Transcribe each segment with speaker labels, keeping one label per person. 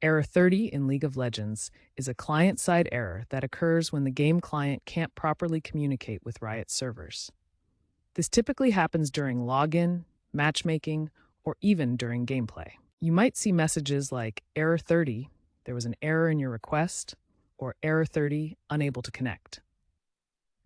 Speaker 1: Error 30 in League of Legends is a client-side error that occurs when the game client can't properly communicate with Riot servers. This typically happens during login, matchmaking, or even during gameplay. You might see messages like Error 30, there was an error in your request, or Error 30, unable to connect.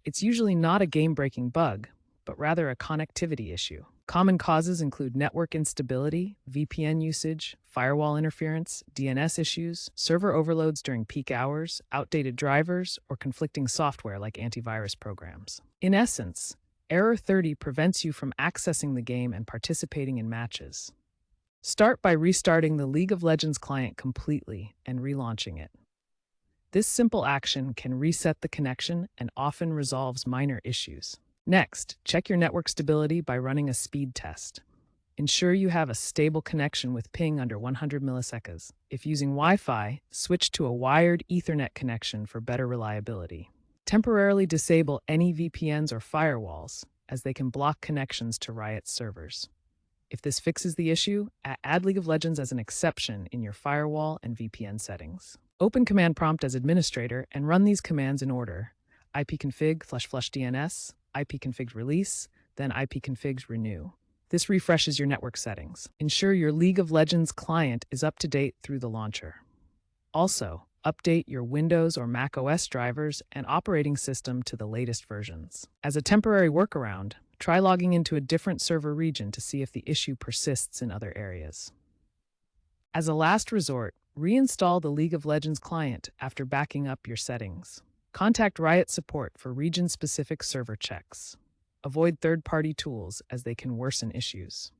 Speaker 1: It's usually not a game-breaking bug, but rather a connectivity issue. Common causes include network instability, VPN usage, firewall interference, DNS issues, server overloads during peak hours, outdated drivers, or conflicting software like antivirus programs. In essence, Error 30 prevents you from accessing the game and participating in matches. Start by restarting the League of Legends client completely and relaunching it. This simple action can reset the connection and often resolves minor issues. Next, check your network stability by running a speed test. Ensure you have a stable connection with ping under 100 milliseconds. If using Wi-Fi, switch to a wired Ethernet connection for better reliability. Temporarily disable any VPNs or firewalls, as they can block connections to Riot servers. If this fixes the issue, add League of Legends as an exception in your firewall and VPN settings. Open Command Prompt as administrator and run these commands in order: ipconfig /flush DNS, ipconfig release, then ipconfig renew. This refreshes your network settings. Ensure your League of Legends client is up to date through the launcher. Also, update your Windows or Mac OS drivers and operating system to the latest versions. As a temporary workaround, try logging into a different server region to see if the issue persists in other areas. As a last resort, reinstall the League of Legends client after backing up your settings. Contact Riot support for region-specific server checks. Avoid third-party tools as they can worsen issues.